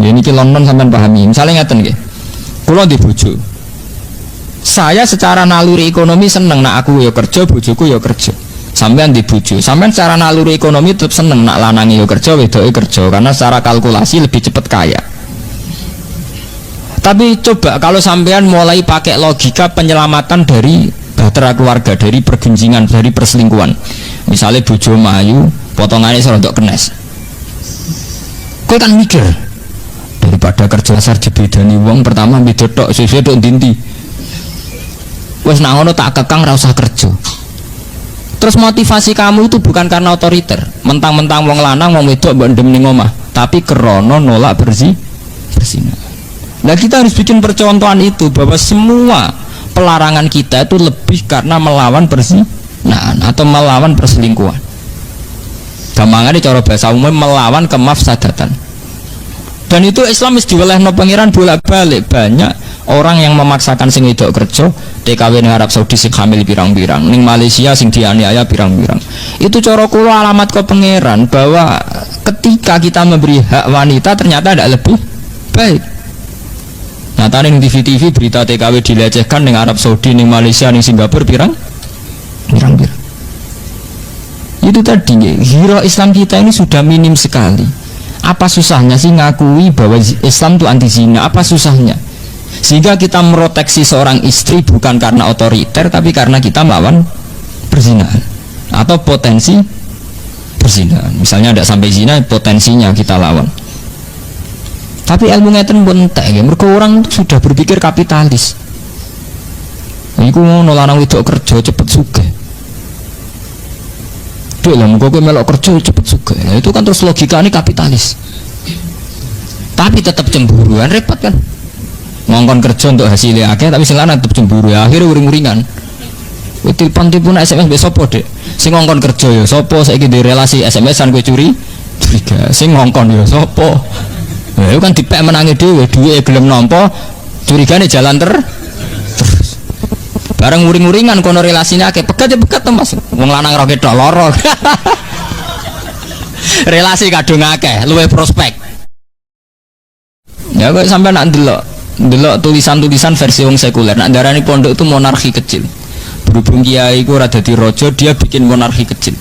Ini London sampean pahami. Misalnya ngeten nggih. Kula di bojo. Saya secara naluri ekonomi seneng nak aku ya kerja, bojoku ya kerja. Sampean di bojo. Sampean secara naluri ekonomi tetap seneng nak lanange ya kerja, wedoke kerja karena secara kalkulasi lebih cepat kaya. Tapi coba kalau sampean mulai pakai logika penyelamatan dari bahtera keluarga, dari pergencingan, dari perselingkuhan. Misalnya bojo mayu, potongannya serodok kenes. Kowe kan mikir, daripada kerja dasar jebedani wong pertama beda tok sesuai tok dinti wes nak ngono tak kekang ra usah kerja. Terus motivasi kamu itu bukan karena otoriter mentang-mentang wong lanang wong wedok mbok ndem ning omah, tapi krana nolak berzina. Nah kita harus bikin percontohan itu bahwa semua pelarangan kita itu lebih karena melawan perzinahan atau melawan perselingkuhan. Gampangane cara bahasa umum melawan kemafsadatan. Dan itu Islam wis diwelehno pangeran bolak-balik. Banyak orang yang memaksakan sing wedok kerja, TKW ning Arab Saudi sing hamil pirang-pirang, ning Malaysia sing dianiaya pirang-pirang. Itu cara kula alamat ke pangeran bahwa ketika kita memberi hak wanita ternyata tidak lebih baik. Nyata ning TV-TV berita TKW dilecehkan ning Arab Saudi, ning Malaysia, ning Singapura pirang-pirang. Itu tadi hero Islam kita ini sudah minim sekali. Apa susahnya sih ngakui bahwa Islam itu anti zina? Apa susahnya? Sehingga kita meproteksi seorang istri bukan karena otoriter, tapi karena kita melawan perzinahan atau potensi perzinahan. Misalnya tidak sampai zina, potensinya kita lawan. Tapi ilmu ngeten pun entek ya. Mereka orang itu sudah berpikir kapitalis. Iku ngono lanang wedok kerja cepet sugih. Lah muga kowe melok kerja cepet sugih. Nah, itu kan terus logika ini kapitalis. Tapi tetap cemburu kan repot kan. Ngongkon kerja untuk hasilnya akeh tapi sing lanang tetap cemburu ya akhirnya uring-uringan. Kowe telepon SMS mbek sapa, Dek? Sing ngongkon kerja ya sapa saiki di relasi SMS-an kowe curiga. Sing ngongkon ya sapa? Ya itu kan dipek menangi dhewe, duwe gelem nampa, curigane jalan terus. Bareng uring-uringan kono relasine akeh, pegat ya pegat to Mas. Wong lanang ra ketok lara. Relasi kadung akeh, luwih prospek. Ya kok sampai nak ndelok tulisan-tulisan versi wong sekuler. Nak darani pondok itu monarki kecil. Berhubung kiai iku ora dadi raja, dia bikin monarki kecil.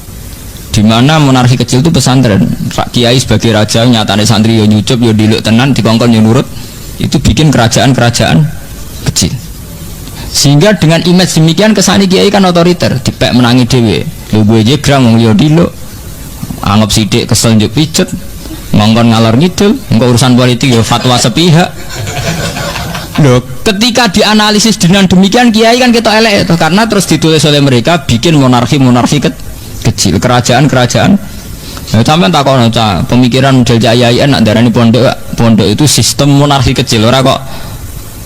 Di mana monarki kecil itu pesantren. Kiai sebagai raja, nyatane santri yo nyucup yo diluk tenan, dikongkon yo nurut. Itu bikin kerajaan-kerajaan kecil. Sehingga dengan image demikian kesani kiai kan otoriter, dipek menangi dhewe. Lho gue jegrang wong yo diluk. Anggap sidik kesel njuk pijet. Ngongkon ngalor ngidul, engko urusan politik ya fatwa sepihak. Loh, ketika dianalisis dengan demikian kiai kan kita elek itu karena terus ditulis oleh mereka bikin monarki kecil, kerajaan. Nah, sampean takon aja pemikiran model Jaya nak darani pondok itu sistem monarki kecil ora kok.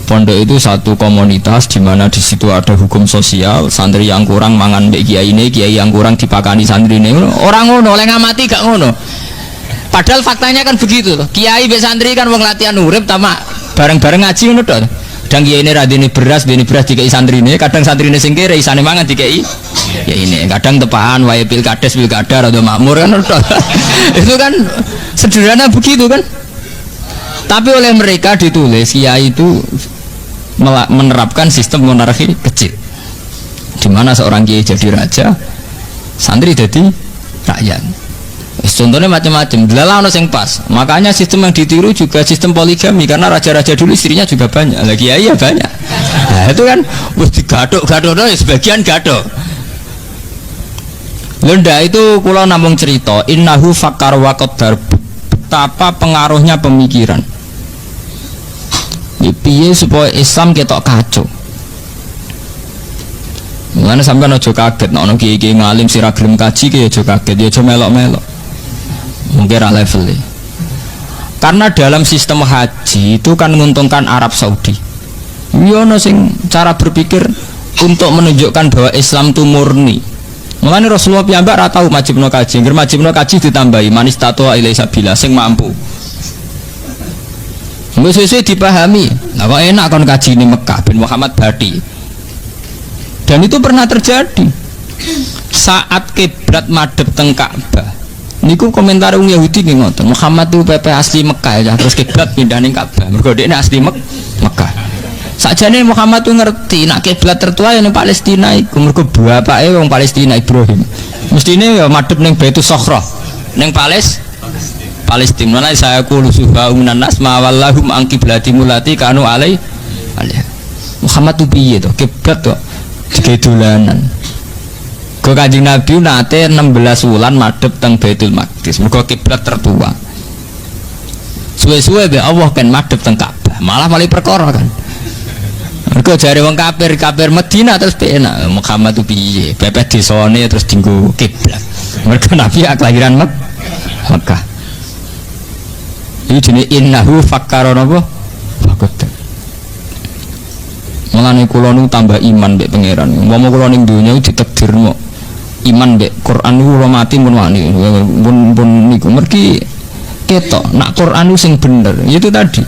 Pondok itu satu komunitas di mana di situ ada hukum sosial, santri yang kurang mangan mbek kiai ini, kiai yang kurang dipakani santri ini. Orang ngono oleh ngamati gak ngono. Padahal faktanya kan begitu loh. Kiai mbek santri kan wong latihan urip tamak bareng-bareng ngaji ngono tok. Kadang kiai ini radine beras dikei santri ini, kadang santri ini sing kere isane mangan dikei ya ini, kadang tepahan wae pilkada atau makmur kan tok. Itu kan sederhana begitu kan. Tapi oleh mereka ditulis kiai itu menerapkan sistem monarki kecil di mana seorang kiai jadi raja, santri jadi rakyat. Contohnya macam-macam, delalah ono sing pas. Makanya sistem yang ditiru juga sistem poligami karena raja-raja dulu istrinya juga banyak, lagi kiai ya banyak. Nah itu kan wis digaduk-gaduk ya sebagian gaduk. Lenda itu kula namung cerita innahu fakar wa qaddar, betapa pengaruhnya pemikiran. Piye supaya Islam ketok kacau. Mulane sampean aja kaget nek ana kiai-kiai ngalim sira gelem kaji ki aja kaget, ya aja melok-melok. Mungkin ra level. Karena dalam sistem haji itu kan menguntungkan Arab Saudi. Yo ono sing cara berpikir untuk menunjukkan bahwa Islam itu murni. Mulane Rasulullah piyambak ra tau majibno kaji, ngger majibno kaji ditambahi manis tato ilai sabila sing mampu. Mbok sesuai dipahami. Lah kok enak kon kaji di Mekah bin Muhammad Bati. Dan itu pernah terjadi. Saat kiblat madhep teng Ka'bah. Niku komentar wong Yahudi nggih ngoten. Muhammad itu PP asli Mekah ya, terus kiblat pindah ning Ka'bah. Mergo dekne asli Mekah. Sakjane Muhammad tuh ngerti nek kiblat tertua yang Palestina iku mergo bapake wong Palestina Ibrahim. Mestine ya madhep ning Baitus Sakhra. Ning Palestina. Mana saya kulo subhaunan nas ma wallahum an qiblati mulati kanu alai. Muhammad tuh piye to? Kiblat to digedolanan. Go Kanjeng Nabi nate 16 wulan madhep teng Baitul Maqdis. Mergo kiblat tertua. Suwe-suwe be Allah kan madhep teng Ka'bah. Malah mali perkara kan. Mergo jare wong kafir Madinah terus penak Muhammad tuh piye? Pepet desane terus dinggo kiblat. Mergo Nabi kelahiran Mekah. Ini jenis innahu fakkara napa? Fakot. Mulane kula nu tambah iman mbek pangeran. Umpama kula ning donya ditakdirno iman mbek Quran kula mati mun wani. Pun niku mergi ketok nak Quran sing bener. Itu tadi.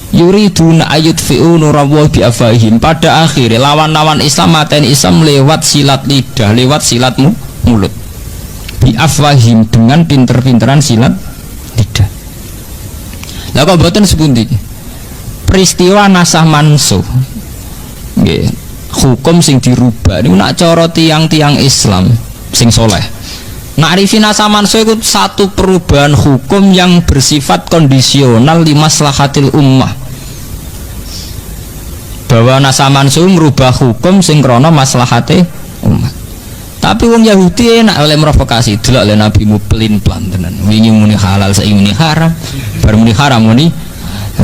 Yuriduna ayutfi'u nurallahi bi afahim. Pada akhirnya lawan-lawan Islam mateni Islam lewat silat lidah, lewat silat mulut. Bi afahim dengan pinter-pinteran silat lidah. Lah kok mboten sepundi? Peristiwa nasah mansuh. Nggih, hukum sing dirubah niku nak cara tiang-tiang Islam sing soleh. Nak arifin nasah mansuh itu satu perubahan hukum yang bersifat kondisional li maslahatil ummah. Bahwa nasah mansuh merubah hukum sing krana maslahate umat. Tapi wong Yahudi enak oleh provokasi, delok oleh Nabi mu pelin-pelan tenan. Wingi muni halal, saiki muni haram, baru muni haram muni.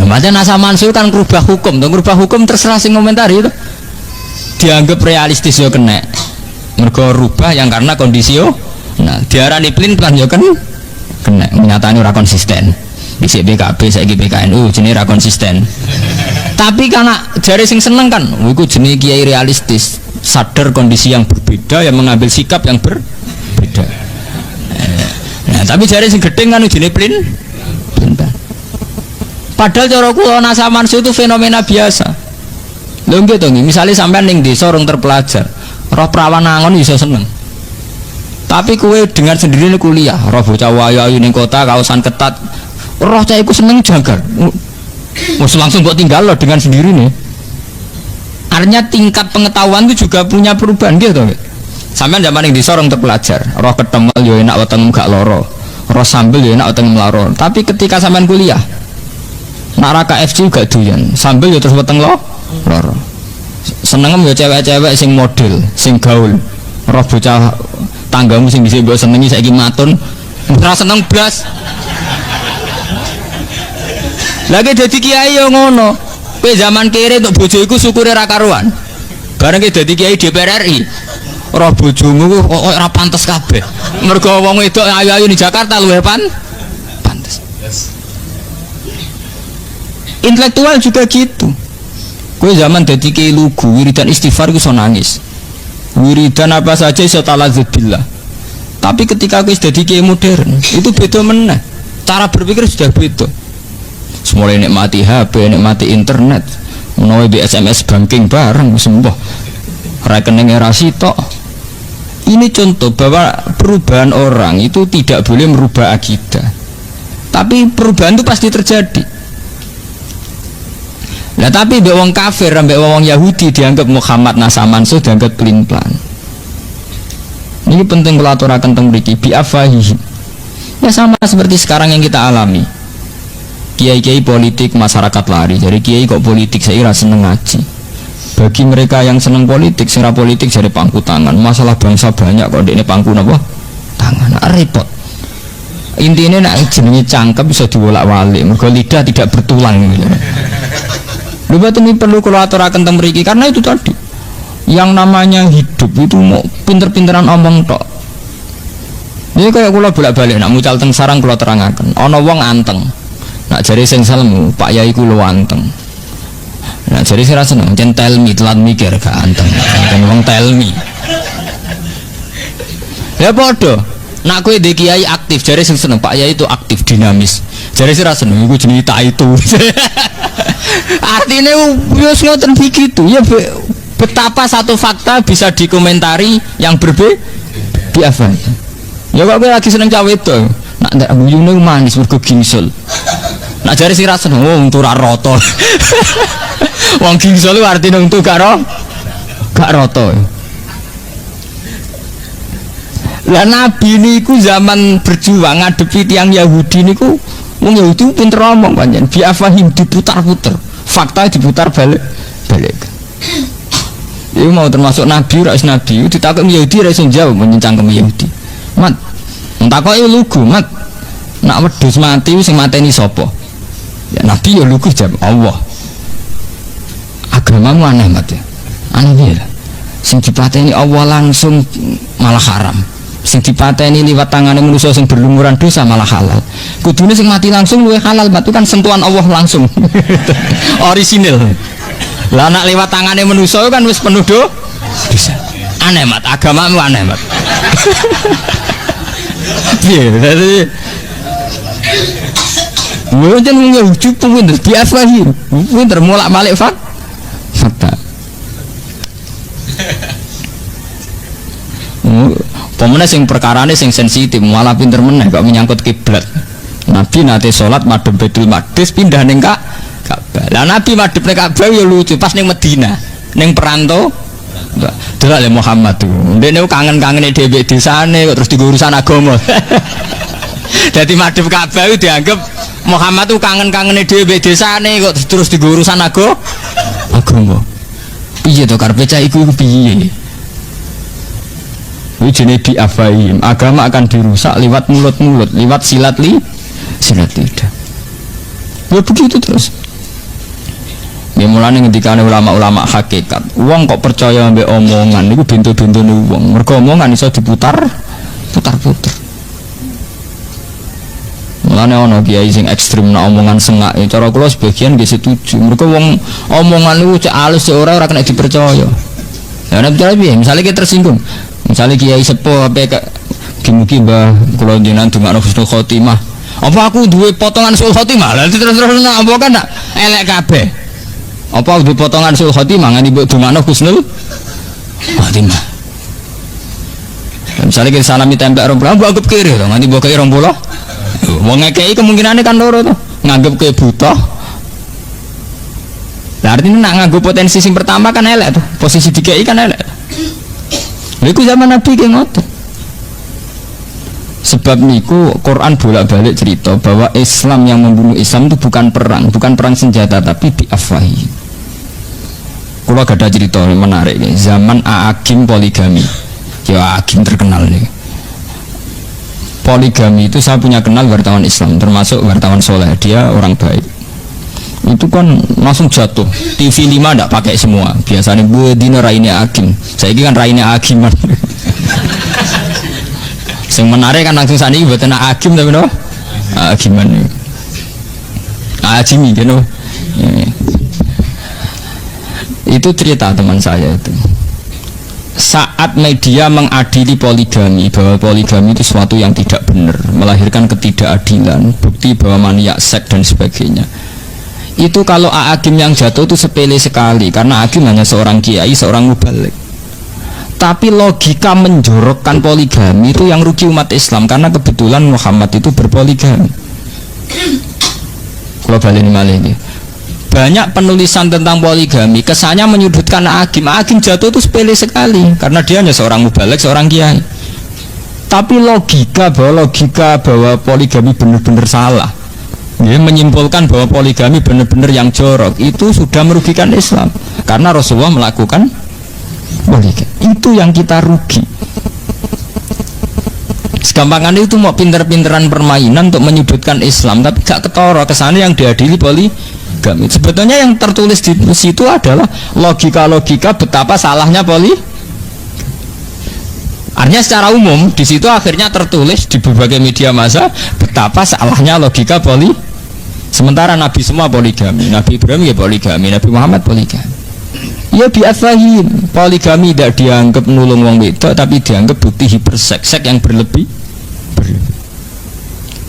Macam nasah mansuh kan merubah hukum, to merubah hukum terserah sing komentari itu. Dianggap realistis yo kena. Mergo rubah yang karena kondisi yo. Nah, diarani pelin-pelan yo kan kena. Nyatane ora konsisten. Dhisik BKB saiki PKNU jenenge ora konsisten. Tapi karena jari sing seneng kan, iku jenenge kiai realistis. Sadar kondisi yang berbeda yang mengambil sikap yang berbeda. Nah, tapi jari sing gedeng kan ujine plin. Padahal cara kula nasah mansuh itu fenomena biasa. Lho nggih to nggih, misale sampean ning desa orang terpelajar, roh prawan angon iso seneng. Tapi kowe dengar sendiri kuliah, roh bocah wayu-ayu ning kota kaosan ketat, roh cah iku seneng jangkar. Wes langsung kok tinggal loh dengan sendiri nih. Artinya tingkat pengetahuan itu juga punya perubahan gitu. Sampean zaman yang disorong terpelajar, roh ketemu yo enak weteng gak loro, roh sambel yo enak weteng loro. Tapi ketika sampean kuliah, nak raka FC gak doyan, sambel yo terus weteng loro. Senengem yo cewek-cewek sing model, sing gaul. Roh bocah tanggamu sing dhisik mbok senengi saiki matun, ora seneng blas. Lagi dadi kiai yo ngono. Kowe zaman kere untuk bojo iku syukure ra karuan. Bareng ki dadi kiai DPR RI. Ora bojomu kok ora pantes kabeh. Mergo wong wedok ayu-ayu di Jakarta luwih pantes. Intelektual juga gitu. Kowe zaman dadi kiai lugu, wiridan istighfar iku iso nangis. Wiridan apa saja iso taladzub billah. Tapi ketika kowe dadi kiai modern, itu beda meneh. Cara berpikir sudah beda. Semula nikmati HP, nikmati internet, menawa di SMS banking bareng sembuh rekening erasi tok. Ini contoh bahwa perubahan orang itu tidak boleh merubah akidah, tapi perubahan itu pasti terjadi. Nah tapi mbek wong kafir, mbek wong Yahudi dianggap Muhammad nasah mansuh dianggap pelin-pelan. Ini penting kalau aturaken teng mriki bi afahihi. Ya sama seperti sekarang yang kita alami. Kiai-kiai politik masyarakat lari. Jadi kiai kok politik saya rasa seneng ngaji. Bagi mereka yang seneng politik, secara politik jadi pangku tangan. Masalah bangsa banyak kok ini pangku napa? Tangan. Repot. Intinya nak jenenge cangkem bisa diwolak-walik. Mergo lidah tidak bertulang gitu. Lha ini perlu kula aturaken teng mriki karena itu tadi. Yang namanya hidup itu mau pinter-pinteran omong tok. Ini kayak kula bolak-balik nak mucal teng sarang kula terangaken. Ana wong anteng. Nak jari sing salmu, Pak Yai ku lu anteng. Nak jari sing ra seneng, jen tell me telat mikir gak anteng. Anteng wong tell me. Ya padha. Nak kowe ndek kiai aktif, jari sing seneng Pak Yai itu aktif, dinamis. Jari sing ra seneng iku jenenge tak itu. Artinya wis ngoten begitu ya. Betapa satu fakta bisa dikomentari yang berbeda biasa. Ya kok lagi seneng cawe itu. Nak ndak guyune manis mergo gingsul. Nak jare sira seneng untu ra rata. Wong gingsul artine untu gak rata. Lah Nabi niku zaman berjuang ngadepi tiang Yahudi niku wong Yahudi pinter omong pancen biafahim diputar-putar. Fakta diputar balik. Iku mau termasuk Nabi rais Nabi ditakok Yahudi ra iso jawab menyangkem Yahudi. Mat, takoke lugu, Mat. Nak wedhus mati sing mateni sapa? Ya Nabi ya lugu jawab Allah. Agamamu aneh Mat ya. Aneh piye lah. Sing dipateni Allah langsung malah haram. Sing dipateni liwat tangane manusia sing berlumuran dosa malah halal. Kudune sing mati langsung luwih halal, Mat. Itu kan sentuhan Allah langsung. Orisinil. Lah nak lewat tangannya manusia kan wis penuh dosa. Aneh Mat, agamamu aneh Mat. Piye dadi mungkin wong cukup pinter biasa iki. Pinter molak-malik fakta. Pemene sing perkarane sing sensitif malah pinter meneh kok menyangkut kiblat. Nabi nate salat madhep Baitul Maqdis pindah ning Ka'bah. Lah Nabi madhep ning Ka'bah ya lucu pas ning Madinah, ning perantau. Delok le Muhammad tuh. Ndekne kangen-kangene dhewe desane kok terus digo urusan agama. Dadi madhep Ka'bah itu dianggap Muhammad tuh kangen-kangene dhewe desane kok terus digo urusan agama. Piye to karepe cah iku piye? Iki jenenge bi'afaim. Agama akan dirusak lewat mulut-mulut, lewat silat lidah. Ya begitu terus. Ya mulane ngendikane ulama-ulama hakikat, wong kok percaya ambek omongan niku bintu-bintune wong. Mergo omongan iso diputar-putar. Mulane ana kiai sing ekstrem nek omongan sengak, ya cara kula sebagian nggih setuju. Mergo wong omongan niku cek alus cek ora kena dipercaya. Ya nek piye? Misale kita tersinggung. Misale kiai sepuh ape mugi mbah kula jenengan dongakno husnul khotimah. Apa aku duwe potongan sul khotimah? Lah terus-terus apa kan nak elek kabeh. Apa duwe potongan sul khotimah nganti mbok dongakno husnul khotimah. Misalnya kita salami templek 20, mbok anggap kiri to nganti mbok kei 20. Wong ngekeki kemungkinane kan loro to. Nganggep ke butuh. Lah artinya nak nganggo potensi sing pertama kan elek tuh. Posisi dikei kan elek. Niku zaman Nabi ki ngoten. Sebab niku Quran bolak-balik cerita bahwa Islam yang membunuh Islam itu bukan perang senjata tapi bi'afwahi. Kalau gak ada cerita menarik nih, zaman A'agim poligami. Ya A'agim terkenal nih. Poligami itu saya punya kenal wartawan Islam, termasuk wartawan soleh, dia orang baik. Itu kan langsung jatuh. TV 5 ndak pakai semua. Biasanya gue dino raine A'agim. Saya ini kan raine A'agiman. Yang menarik kan langsung sani buat anak A'agim tapi no A'agiman nih A'agimi gitu. Itu cerita teman saya itu saat media mengadili poligami bahwa poligami itu sesuatu yang tidak benar, melahirkan ketidakadilan, bukti bahwa maniak seks dan sebagainya. Itu kalau A'agim yang jatuh itu sepele sekali karena A'agim hanya seorang kiai, seorang mubalik. Tapi logika menjorokkan poligami itu yang rugi umat Islam karena kebetulan Muhammad itu berpoligami. Kalau balik ini banyak penulisan tentang poligami kesannya menyudutkan A'agim jatuh itu sepele sekali karena dia hanya seorang mubalik, seorang kiai. Tapi logika bahwa poligami benar-benar salah, dia menyimpulkan bahwa poligami benar-benar yang jorok, itu sudah merugikan Islam karena Rasulullah melakukan poligami. Itu yang kita rugi. Segampangan itu mau pinter-pinteran permainan untuk menyudutkan Islam, tapi gak ketara kesannya yang diadili poligami. Sebetulnya yang tertulis di situ adalah logika-logika betapa salahnya poligami. Artinya secara umum di situ akhirnya tertulis di berbagai media massa betapa salahnya logika poligami. Sementara Nabi semua poligami, Nabi Ibrahim ya poligami, Nabi Muhammad poligami. Ya bi'afahim, poligami tidak dianggap nulung wong wedok tapi dianggap bukti hiperseks yang berlebih.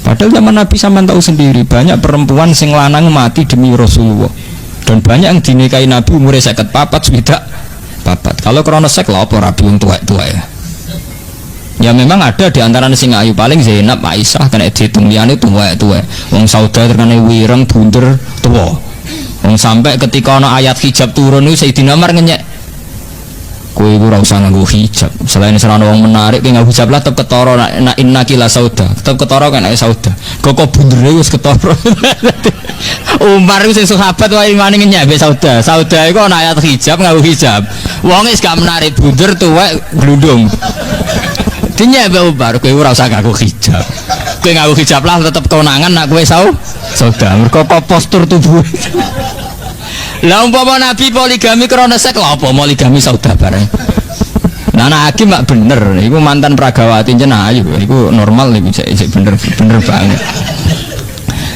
Padahal zaman Nabi sampean tahu sendiri banyak perempuan sing lanang mati demi Rasulullah. Dan banyak yang dinikahi Nabi umurnya 54 tidak papat. Kalau krono sek lha apa rabi wong tuwek-tuwek ya. Ya memang ada di antara sing ayu paling Zainab, Aisyah kena dihitung liyane tuwek-tuwek. Wong Sauda terkene wireng bunder tuwa. Wong sampai ketika ana ayat hijab turun niku Sayyidina Umar ngenyek. Kowe iku ora usah nganggo hijab. Selain serana wong menarik kowe nganggo hijab lah tetep ketara nak innaki la sauda. Tetep ketara kan nek sauda. Kok bundere wis ketara. Umar iku sing sahabat wae imane ngenyek mbek sauda. Sauda iku ana ayat hijab nganggo hijab. Wong wis gak menarik bunder tuwek glundung. Dinyek mbek Umar kowe ora usah nganggo hijab. Kowe nganggo hijab lah tetep konangan nak kowe sauda. Mergo postur tubuh. Lah umpama Nabi poligami krana sek lha apa poligami sauda bareng. Nah anak hakim mak bener, iku mantan Pragawati jenah ayu, iku normal iki bener banget.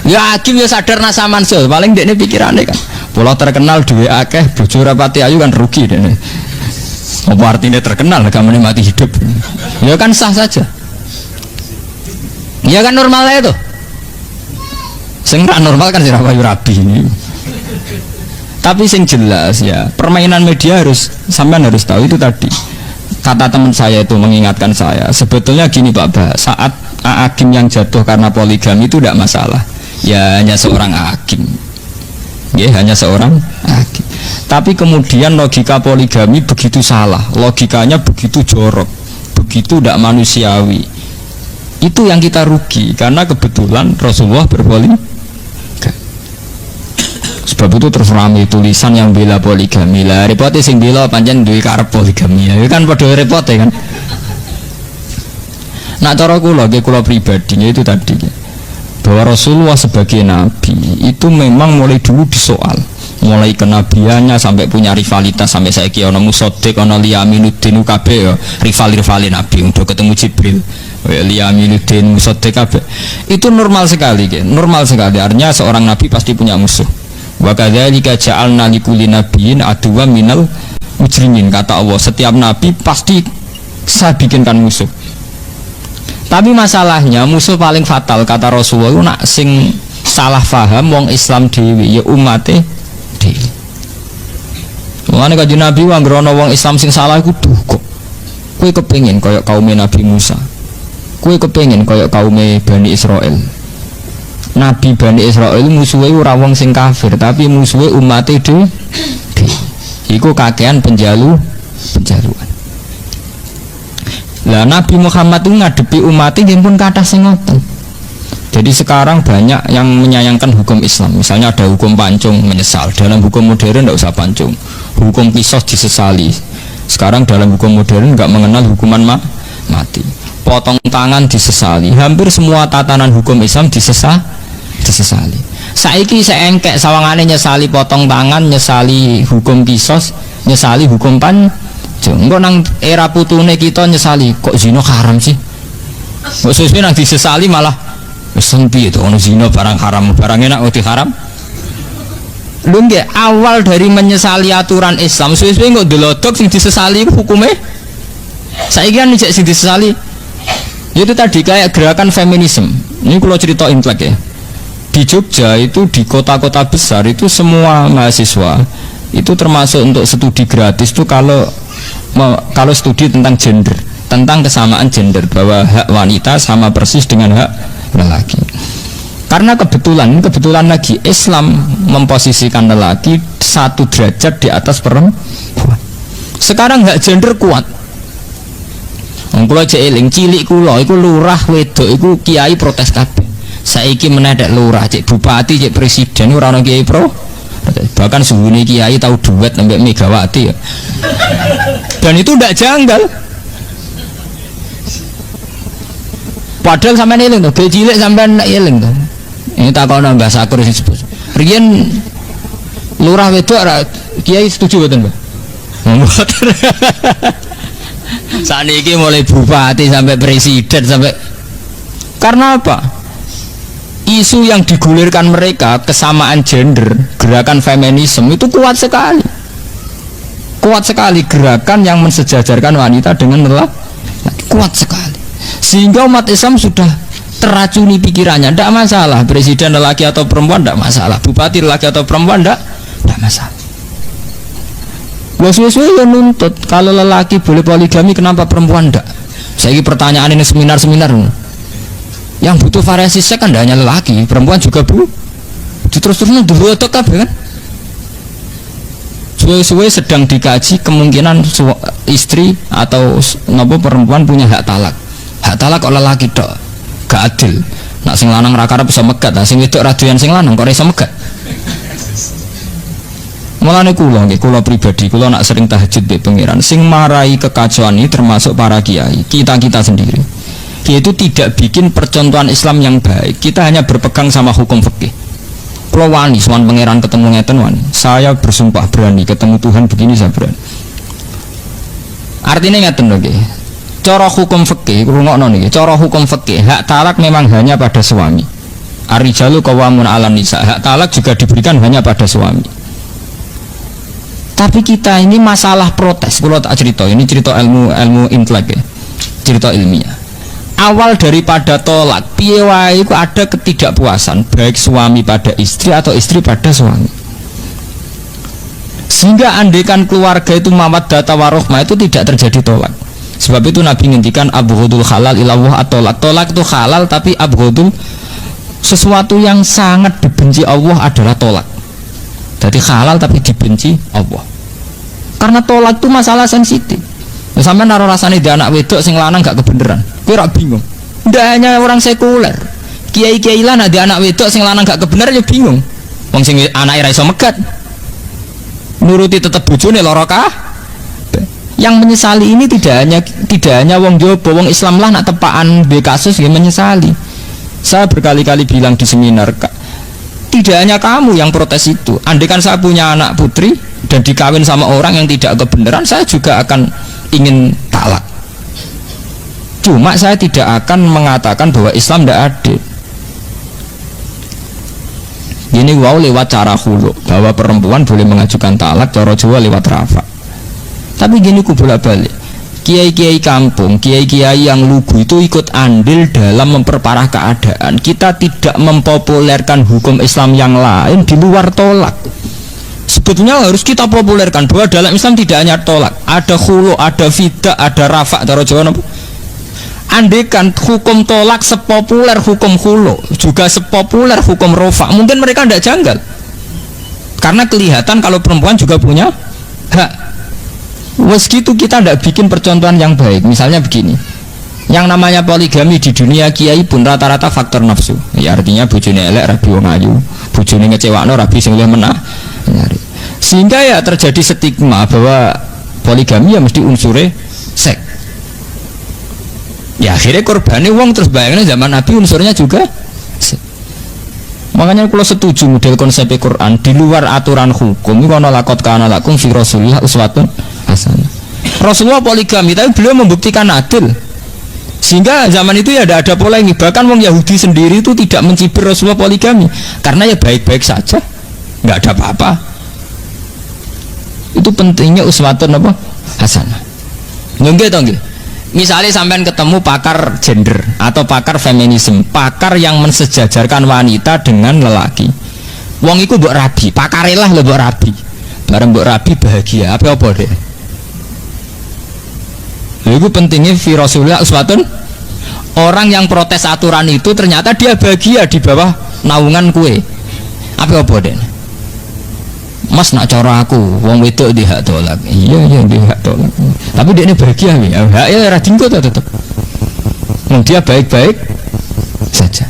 Ya hakim ya sadar nasa mansul, paling dekne pikirane kan. Pulau terkenal duwe akeh, bojo rapati ayu kan rugi dekne. Apa artinya terkenal gamane mati hidup. Ya kan sah saja. Ya kan normal aja tuh. Sing ra normal kan sira payu rabi ini. Tapi sing jelas ya, permainan media sampean harus tahu itu tadi. Kata teman saya itu mengingatkan saya, sebetulnya gini Pak Bah, saat hakim yang jatuh karena poligami itu tidak masalah. Ya hanya seorang hakim. Ya hanya seorang hakim. Tapi kemudian logika poligami begitu salah, logikanya begitu jorok, begitu tidak manusiawi. Itu yang kita rugi karena kebetulan Rasulullah berpoligami. Sebab itu terus rame tulisan yang bela poligami lah. Repotnya sing bela pancen duwe karep poligami. Ya kan padha repot kan. Nak cara kula pribadinya itu tadi bahwa Rasulullah sebagai nabi itu memang mulai dulu disoal. Mulai kenabiannya sampai punya rivalitas sampai saiki ana Musaddiq ana Liyaminuddin kabeh ya rival-rivalin nabi untuk ketemu Jibril. Liyaminuddin Musaddiq kabeh. Itu normal sekali kan. Normal sekali. Artinya seorang nabi pasti punya musuh. Wa kadzalika ja'alna likulli nabiyyin aduwwan minal mujrimin, kata Allah, setiap nabi pasti saya bikinkan musuh. Tapi masalahnya musuh paling fatal kata Rasulullah nak sing salah faham wong Islam dhewe ya umate dhewe. Mulane kanjeng Nabi angger ana wong Islam sing salah iku duh kok kowe kepengin kaya kaum Nabi Musa. Kowe kepengin kaya kaum Bani Israel. Nabi Bani Israel musuhnya ora wong sing kafir, tapi musuhnya umatnya dhewe. Iku kakean penjaluan. Lah Nabi Muhammad itu ngadepi umatnya pun kathah sing ngoten. Jadi sekarang banyak yang menyayangkan hukum Islam. Misalnya ada hukum pancung menyesal. Dalam hukum modern tidak usah pancung. Hukum qisas disesali. Sekarang dalam hukum modern nggak mengenal hukuman mati. Potong tangan disesali. Hampir semua tatanan hukum Islam disesali. Saiki seengkek sawangane nyesali potong tangan, nyesali hukum kisos, nyesali hukum pancung. Engko nang era putune kita nyesali kok zina haram sih. Kok suwe nang disesali malah wis piye to ono zina barang haram, barang enak kok haram. Lho nggih awal dari menyesali aturan Islam, suwe-suwe kok delodok sing disesali hukume. Saiki kan sing disesali itu tadi kayak gerakan feminisme. Ini kalau cerita implek ya. Di Jogja itu di kota-kota besar itu semua mahasiswa itu termasuk untuk studi gratis itu kalau studi tentang gender, tentang kesamaan gender, bahwa hak wanita sama persis dengan hak lelaki. Karena kebetulan lagi Islam memposisikan lelaki 1 derajat di atas perempuan. Sekarang hak gender kuat. Kula cek eling cilik kula iku lurah wedok iku kiai protes kabeh. Saiki menedek lurah, cek bupati, cek presiden ora ono kiai pro. Bahkan suhune kiai tahu duet sampai Megawati ya. Dan itu ndak janggal. Padahal sampean eling to, ge cilik sampean eling to. Ini takono Mbah Sakur sing sebut. Riyen lurah wedok ora kiai setuju mboten, Mbah? Mboten. Saniki mulai bupati sampai presiden sampai karena apa? Isu yang digulirkan mereka kesamaan gender, gerakan feminisme itu kuat sekali gerakan yang mensejajarkan wanita dengan lelaki kuat sekali sehingga umat Islam sudah teracuni pikirannya. Tidak masalah presiden lelaki atau perempuan, tidak masalah bupati lelaki atau perempuan, tidak nggak masalah. Suwe-suwe ya nuntut kalau lelaki boleh poligami kenapa perempuan enggak? Saya pertanyaan ini seminar-seminar yang butuh variasi seks kan hanya lelaki, perempuan juga bu. Terus-terusnya dulu atau kan? Suwe-suwe sedang dikaji kemungkinan istri atau nopo perempuan punya hak talak. Hak talak kok lelaki dok, gak adil. Nak sing lanang rakara bisa megat, nah sing wedok radoyan sing lanang kok iso megat. Mulane kula pribadi, kula nak sering tahajud be pangeran. Sing marai kekacauan ini termasuk para kiai, kita sendiri. Yaitu tidak bikin percontohan Islam yang baik. Kita hanya berpegang sama hukum fikih. Kula wani sowan pangeran ketemu ngeten wani. Saya bersumpah berani ketemu Tuhan begini saya berani. Artinya ngeten lho nggih. Cara hukum fikih, rungokno niki. Cara hukum fikih, hak talak memang hanya pada suami. Ar-rijalu qawwamun 'alan nisa. Hak talak juga diberikan hanya pada suami. Tapi kita ini masalah protes. Kalau tak cerita, ini cerita ilmu intelek ya, cerita ilmiah. Awal daripada tolak, piye wae iku ada ketidakpuasan baik suami pada istri atau istri pada suami. Sehingga andekan keluarga itu mawaddah warahmah itu tidak terjadi tolak. Sebab itu Nabi ngendikan abghadul halal ilallah at-tolak. Tolak itu halal tapi abghadul sesuatu yang sangat dibenci Allah adalah tolak. Jadi halal tapi dibenci Allah. Karena tolak itu masalah sensitif. Sampai naruh rasanya di anak wedok sing lanang gak kebeneran. Kowe ora bingung. Ndak hanya orang sekuler. Kiai-kiai lan ada anak wedok sing lanang gak kebeneran ya bingung. Wong sing anake ra iso megat. Nuruti tetep bojone lara kah? Yang menyesali ini tidak hanya wong Jawa, wong Islam lah nak tepaan be kasus ya menyesali. Saya berkali-kali bilang di seminar, tidak hanya kamu yang protes itu. Andaikan saya punya anak putri dan dikawin sama orang yang tidak kebenaran, saya juga akan ingin talak. Cuma saya tidak akan mengatakan bahwa Islam tidak adil. Ini wow lewat cara khulu, bahwa perempuan boleh mengajukan talak, cara Jawa lewat rafa. Tapi gini ku bolak-balik. Kiai-kiai kampung, kiai-kiai yang lugu itu ikut andil dalam memperparah keadaan. Kita tidak mempopulerkan hukum Islam yang lain di luar tolak. Sebetulnya harus kita populerkan bahwa dalam Islam tidak hanya tolak, ada khulu, ada fidah, ada rafa. Andekan hukum tolak sepopuler hukum khulu, juga sepopuler hukum rafa, mungkin mereka tidak janggal. Karena kelihatan kalau perempuan juga punya hak. Meski itu kita tidak bikin percontohan yang baik. Misalnya begini, yang namanya poligami di dunia kiai pun rata-rata faktor nafsu. Ya artinya bojone elek rabi wong ayu, bojone ngecewakno rabi sing luwih menah. Sehingga ya terjadi stigma bahwa poligami ya mesti unsure seks. Ya akhirnya korbannya wong terus bayangnya zaman Nabi unsurnya juga seks. Makanya kalau setuju model konsep Quran di luar aturan hukum itu ana laqad kana lakum fi Rasulillah uswatun hasanah. Rasulullah poligami tapi beliau membuktikan adil. Sehingga zaman itu ya tidak ada polemik. Bahkan wong Yahudi sendiri itu tidak mencibir Rasulullah poligami karena ya baik-baik saja, nggak ada apa-apa. Itu pentingnya uswatun apa? Hasanah. Nggih to nggih. Misalnya sampean ketemu pakar gender atau pakar feminisme, pakar yang mensejajarkan wanita dengan lelaki. Wong iku mbok rabi, pakarilah lho mbok rabi. Bareng mbok rabi bahagia, apa deh? Itu pentingnya fi Rasulillah uswatun. Orang yang protes aturan itu ternyata dia bahagia di bawah naungan kue. Apa deh? Mas nak cara aku, wong wedok di hak tolak. Iya di hak tolak. Tapi dia ini bahagia nih. Hak ya radingko tetap. Dia baik-baik saja.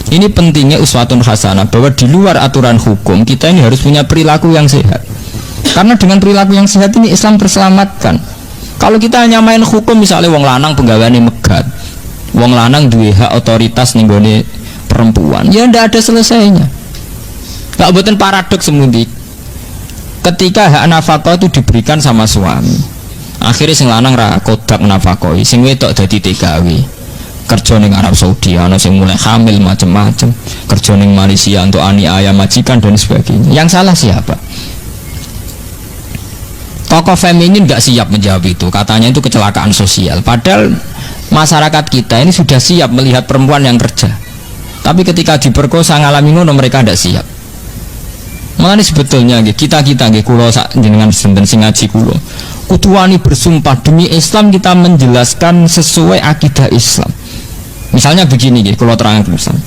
Ini pentingnya uswatun hasanah, bahwa di luar aturan hukum kita ini harus punya perilaku yang sehat. Karena dengan perilaku yang sehat ini Islam terselamatkan. Kalau kita hanya main hukum, misalnya wong lanang penggaweane megat, wong lanang duwe hak otoritas ning gone perempuan, ya ndak ada selesainya. Tak buatan paradoks semudik. Ketika hak nafkah itu diberikan sama suami, akhirnya sing lanang ra kodak nafkah, sing wedok dadi TKW. Kerja ning Arab Saudi, ana sing mulai hamil macam-macam, kerja ning Malaysia untuk aniaya majikan dan sebagainya. Yang salah siapa? Tokoh feminin nggak siap menjawab itu, katanya itu kecelakaan sosial. Padahal masyarakat kita ini sudah siap melihat perempuan yang kerja, tapi ketika diperkosa ngalami ngono mereka tidak siap. Makanya sebetulnya kita kulo sak jenengan senten sing ngaji kulo kudu wani bersumpah demi Islam kita menjelaskan sesuai akidah Islam. Misalnya begini kulo terangkan misal.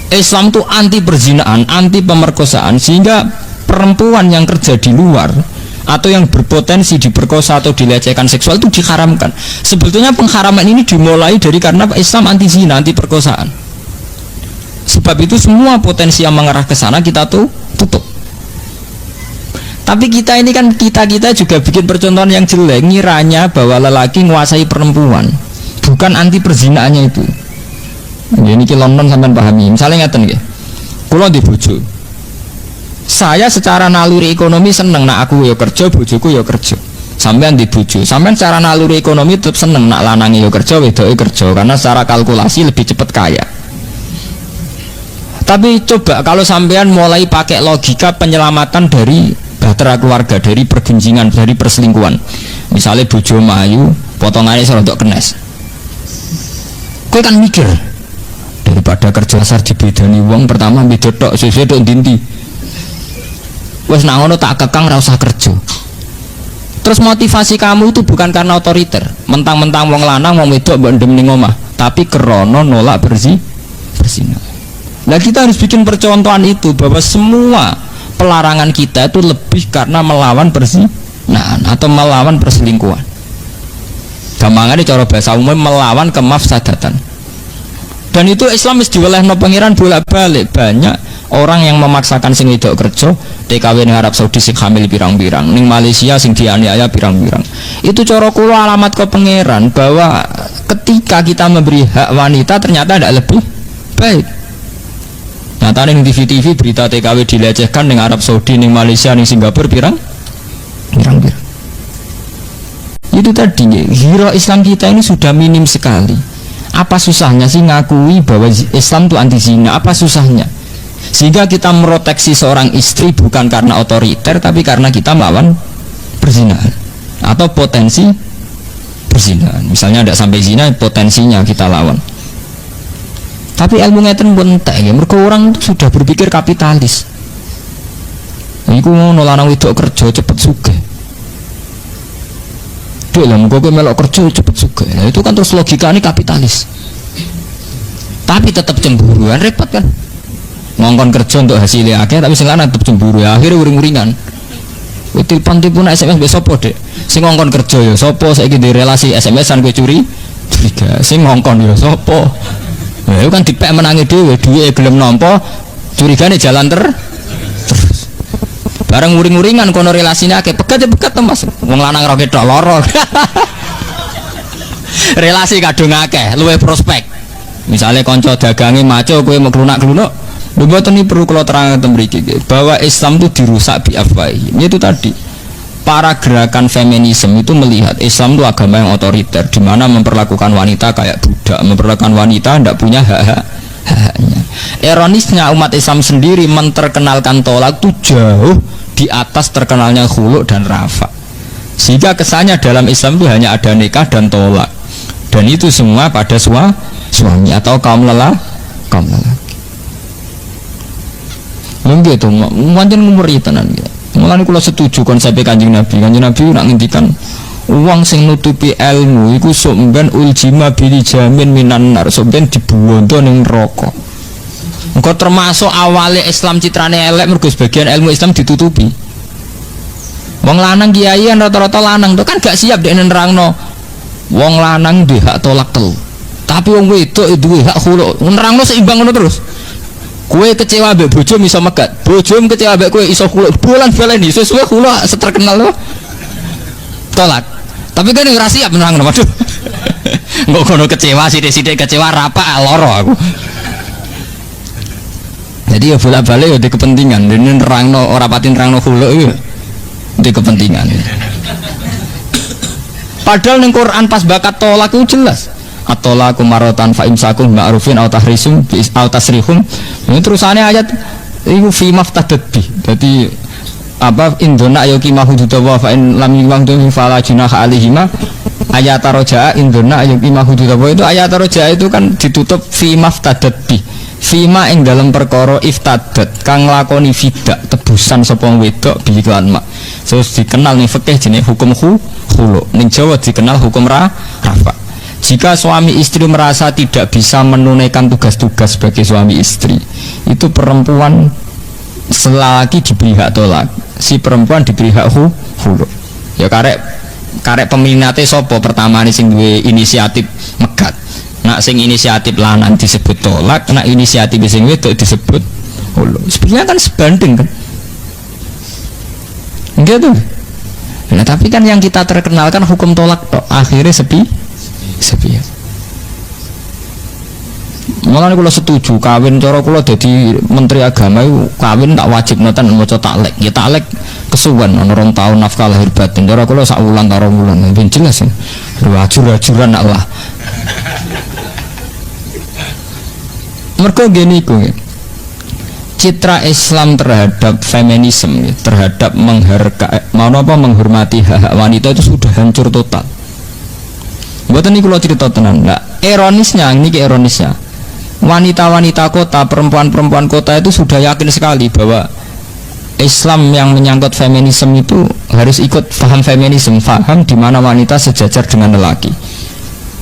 Islam itu anti perzinahan, anti pemerkosaan, sehingga perempuan yang kerja di luar atau yang berpotensi diperkosa atau dilecehkan seksual itu diharamkan. Sebetulnya pengharaman ini dimulai dari karena Islam anti zina, anti perkosaan. Sebab itu semua potensi yang mengarah ke sana kita tuh tutup. Tapi kita ini kan kita juga bikin percontohan yang jelek, ngiranya bahwa lelaki menguasai perempuan, bukan anti perzinaannya itu. Ini London sampean pahami. Misalnya ngeten nggih. Kula di bojo. Saya secara naluri ekonomi seneng nak aku ya kerja, bojoku ya kerja. Sampean di bojo. Sampean secara naluri ekonomi tetap seneng nak lanange ya kerja, wedoke kerja karena secara kalkulasi lebih cepat kaya. Tapi coba kalau sampean mulai pakai logika penyelamatan dari bahtera keluarga, dari pergunjingan, dari perselingkuhan. Misalnya bojo mayu, potongannya serodok kenes. Kowe kan mikir daripada kerja besar dibedani wong pertama beda tok sesuai tok dinti wes nang ngono tak kekang ra usah kerja. Terus motivasi kamu itu bukan karena otoriter mentang-mentang wong lanang wong wedok mbok ndem ning omah, tapi krana nolak berzina. Nah kita harus bikin percontohan itu bahwa semua pelarangan kita itu lebih karena melawan perzinahan atau melawan perselingkuhan. Gampangane cara bahasa umum melawan kemafsadatan. Dan itu Islam mesti diwelehno pangeran bolak-balik. Banyak orang yang memaksakan sing wedok kerja, TKW ning Arab Saudi sing hamil pirang-pirang, ning Malaysia sing dianiaya pirang-pirang. Itu cara kula alamat ke pangeran bahwa ketika kita memberi hak wanita ternyata tidak lebih baik. Nyata ning TV berita TKW dilecehkan ning Arab Saudi, ning Malaysia, ning Singapura pirang-pirang. Itu tadi hero Islam kita ini sudah minim sekali. Apa susahnya sih ngakui bahwa Islam itu anti zina? Apa susahnya? Sehingga kita meproteksi seorang istri bukan karena otoriter, tapi karena kita melawan perzinahan atau potensi perzinahan. Misalnya tidak sampai zina, potensinya kita lawan. Tapi ilmu ngeten pun entek ya. Mergo orang itu sudah berpikir kapitalis. Iku ngono lanang wedok kerja cepet sugih. Lah muga kowe melok kerja cepet sugih. Nah, itu kan terus logika ini kapitalis. Tapi tetap cemburu, kan repot kan. Ngongkon kerja untuk hasilnya akeh tapi sing lanang tetep cemburu ya akhirnya uring-uringan. Kowe telepon SMS mbek sapa, Dek? Sing ngongkon kerja ya sapa saiki di relasi SMS-an kowe curiga. Sing ngongkon ya sapa? Lah itu kan dipek menangi dhewe, duwe gelem nampa, curigane jalan terus. Bareng uring-uringan kono relasine akeh, pegat to Mas. Wong lanang ra ketok lara. Relasi kadung akeh, luwe prospek. Misalnya kanca dagange maco kowe mau klunak-klunuk, lho mboten iki perlu kula terangaken mriki bahwa Islam itu dirusak bi afwahi. Itu tadi. Para gerakan feminisme itu melihat Islam itu agama yang otoriter di mana memperlakukan wanita kayak budak, memperlakukan wanita tidak punya hak-haknya. Ironisnya umat Islam sendiri menterkenalkan tolak itu jauh di atas terkenalnya khulu dan rafa, sehingga kesannya dalam Islam itu hanya ada nikah dan tolak, dan itu semua pada suami atau kaum lelaki. Mungkin itu wajan ngumuri tenan ya. Mulane kula setuju konsep Kanjeng Nabi. Kanjeng Nabi nak ngendikan uang sing nutupi ilmu iku sok ben uljima bil jamin minan nar, sok ben dibuwondo ning neraka. Engko termasuk awale Islam citrane elek mergo sebagian ilmu Islam ditutupi. Wong lanang kiai rata-rata lanang to kan gak siap dek nerangno. Wong lanang duwe hak tolak telu. Tapi wong wedok duwe hak khulu. Nerangno seimbang ngono terus. Kowe kecewa mbek bojo iso megat. Bojomu kecewa mbek kowe iso khulu. Bulan-baleni sesuai khulu seterkenal lo. Tolak. Tapi kan ora siap nerangno. Waduh. Engko kono kecewa sithik-sithik kecewa rapak loro aku. Jadi ya bolak-balik ya di kepentingan. Ini nerangno ora pati nerangno khulu iki di kepentingan. Padahal ning Quran pas bakat tolak itu jelas. At-talaqu maratan fa imsakun ma'rufin aw tahrisum aw tasrihum. Ini terusannya ayat iku fi maftadat bi. Jadi apa indona ayuki mahududawa fa in lam yumangdu fala junaha alaihima. Ayat roja indona ayuki mahududawa itu ayat roja itu kan ditutup fi maftadat bi. Fima ing dalam perkara iftadat kang lakoni fidak tebusan sapa wedok biiklan mak. Terus dikenal ning fikih jenenge hukum khulu. Ning Jawa dikenal hukum rafa. Jika suami istri merasa tidak bisa menunaikan tugas-tugas sebagai suami istri, itu perempuan selagi diberi hak tolak, si perempuan diberi hak khulu. Ya karek peminate sapa pertama nih sing duwe inisiatif megat. Nak sing inisiatif lanang disebut tolak, nak inisiatif sing wedok disebut hulu. Sebenarnya kan sebanding kan. Enggak tuh. Nah, tapi kan yang kita terkenalkan hukum tolak tok. Akhirnya sepi. Malah kalau setuju kawin cara kula dadi menteri agama itu kawin tak wajib notan maca taklek. Ya taklek kesuwen ana 2 tahun nafkah lahir batin. Cara kula sak wulan karo wulan. Ben jelas ya. Ajur-ajuran Allah. Mereka gini ya. Citra Islam terhadap feminisme, terhadap menghormati hak wanita itu sudah hancur total. Buatan ini kalau cerita tenan, nah, ironisnya, wanita-wanita kota, perempuan-perempuan kota itu sudah yakin sekali bahwa Islam yang menyangkut feminisme itu harus ikut paham feminisme, paham di mana wanita sejajar dengan lelaki.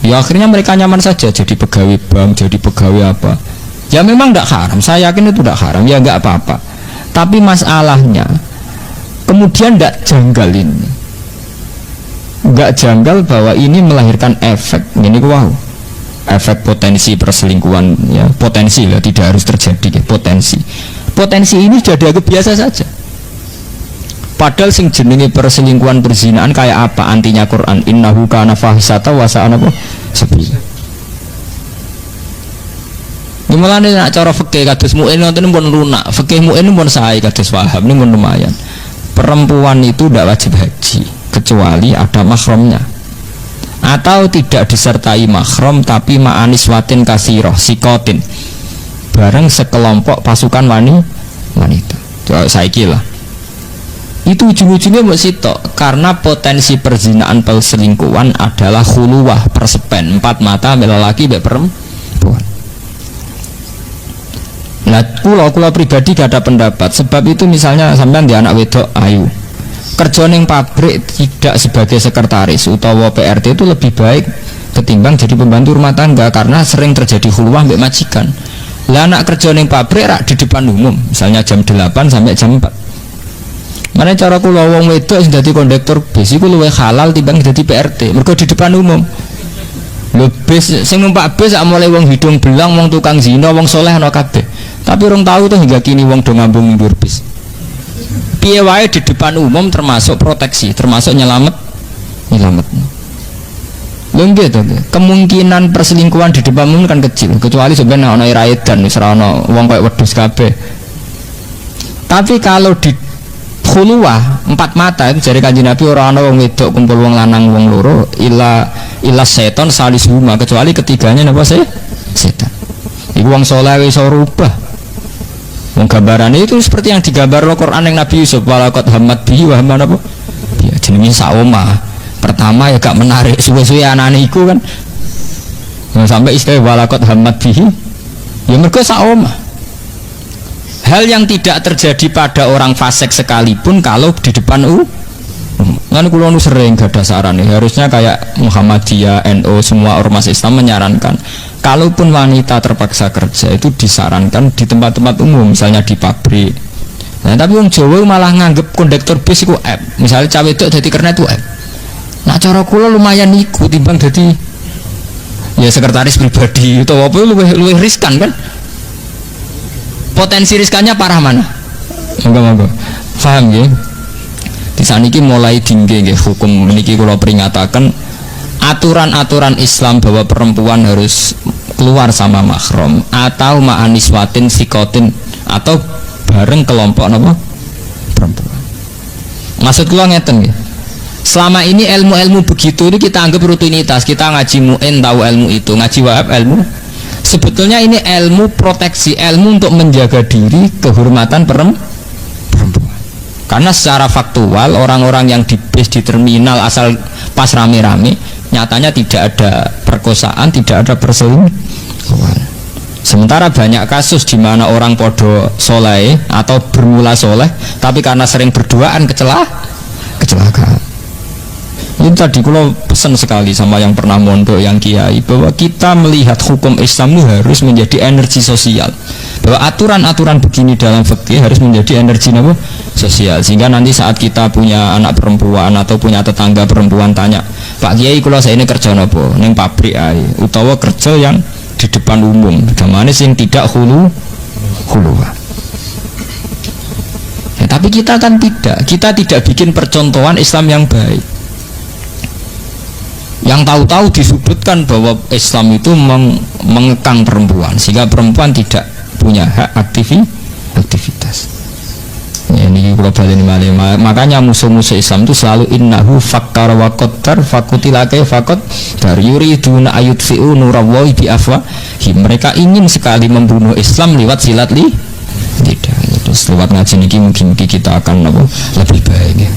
Ya akhirnya mereka nyaman saja jadi pegawai bank, jadi pegawai apa. Ya memang tidak haram, saya yakin itu tidak haram, ya nggak apa-apa. Tapi masalahnya kemudian tidak janggal ini, nggak janggal bahwa ini melahirkan efek ini, wow, efek potensi perselingkuhan, ya potensi lah, tidak harus terjadi, ya, potensi ini sudah dianggap biasa saja. Padahal sing jenenge perselingkuhan perzinaan kayak apa antinya Quran, innahu kana fahisata wa sa'ana sabila. Mulane nek cara fikih kados muin ngoten pun lunak, fikih muin pun sae kados paham niku lumayan. Perempuan itu tidak wajib haji kecuali ada mahramnya. Atau tidak disertai mahram tapi ma'anis watin kasiroh sikotin. Bareng sekelompok pasukan wanita. Saiki lah. Itu ujung-ujungnya mbok sitok karena potensi perzinaan perselingkuhan adalah khuluwah persepen 4 mata lelaki mbek perempuan. Nah, kula pribadi gak ada pendapat. Sebab itu misalnya sampean di anak wedok ayu kerja ning pabrik tidak sebagai sekretaris utawa PRT itu lebih baik ketimbang jadi pembantu rumah tangga karena sering terjadi khuluwah mbek majikan. Lah anak kerja ning pabrik rak di depan umum, misalnya jam 8 sampai jam 4. Mana cara kula wong wedok sing dadi kondektur bis iku luwih halal timbang dadi PRT, mergo di depan umum. Lho bis sing numpak bis sak mulai wong hidung belang, wong tukang zina, wong soleh ana kabeh. Tapi orang tahu tuh hingga kini wong do ngambung ndur bis. Piye wae di depan umum termasuk proteksi, termasuk nyelamet. Lho nggih to. Kemungkinan perselingkuhan di depan umum kan kecil, kecuali sebenarnya ana iraedan wis ora ana wong koyo wedhus kabeh. Tapi kalau di khuluwah 4 mata itu jare Kanjeng Nabi ora ana wong wedok kumpul wong lanang wong loro ila seton salisuhuma, kecuali ketiganya napa setan. Iku wong saleh iso rubah. Wong gambarannya itu seperti yang digambar Al-Quran yang Nabi Yusuf walaqad hammat bihi wa hamman apa? Ya jenenge saoma. Pertama ya gak menarik suwe-suwe anane iku kan. Sampai istilah walaqad hammat bihi ya mergo saoma. Hal yang tidak terjadi pada orang fasik sekalipun kalau di depan kan kula nu sering gadah saran ya, harusnya kayak Muhammadiyah, NU, semua ormas Islam menyarankan kalaupun wanita terpaksa kerja itu disarankan di tempat-tempat umum, misalnya di pabrik. Nah, tapi wong Jawa malah nganggep kondektur bis iku aib. Misalnya cawe itu dadi kernet itu aib. Nah, cara kula lumayan iku timbang dadi ya sekretaris pribadi atau apa luwih riskan kan. Potensi riskannya parah mana? Enggak. Paham ya? Di saniki mulai tinggi nggih hukum niki kula peringataken aturan-aturan Islam bahwa perempuan harus keluar sama mahram atau ma'aniswatin sikotin atau bareng kelompok apa perempuan. Maksud kula ngeten nggih. Selama ini ilmu-ilmu begitu ini kita anggap rutinitas, kita ngaji muin tahu ilmu itu, ngaji wahab ilmu. Sebetulnya ini ilmu proteksi, ilmu untuk menjaga diri, kehormatan perempuan. Karena secara faktual orang-orang yang di bis di terminal asal pas rame-rame nyatanya tidak ada perkosaan, tidak ada perselingkuhan. Sementara banyak kasus di mana orang podo soleh atau bermula soleh, tapi karena sering berduaan kecelakaan. Ini tadi kalau pesan sekali sama yang pernah mondok, yang kiai, bahwa kita melihat hukum Islam itu harus menjadi energi sosial. Bahwa aturan-aturan begini dalam fikih harus menjadi energi sosial. Sehingga nanti saat kita punya anak perempuan atau punya tetangga perempuan tanya, Pak Kiai, kalau saya ini kerja apa? Neng pabrik ae, utawa kerja yang di depan umum, gamane sing tidak hulu. Ya, tapi kita kan kita tidak bikin percontohan Islam yang baik. Yang tahu-tahu disudutkan bahwa Islam itu mengekang perempuan sehingga perempuan tidak punya hak aktivitas. Ya, ini kalau balik ini makanya musuh-musuh Islam itu selalu innahu fakkar wa qaddar fakutilake fakot dari yuriduna ayutfi'u nurallahi bi afwahihim. Mereka ingin sekali membunuh Islam lewat silat tidak. Terus lewat ngaji niki mungkin kita akan lebih baik ya.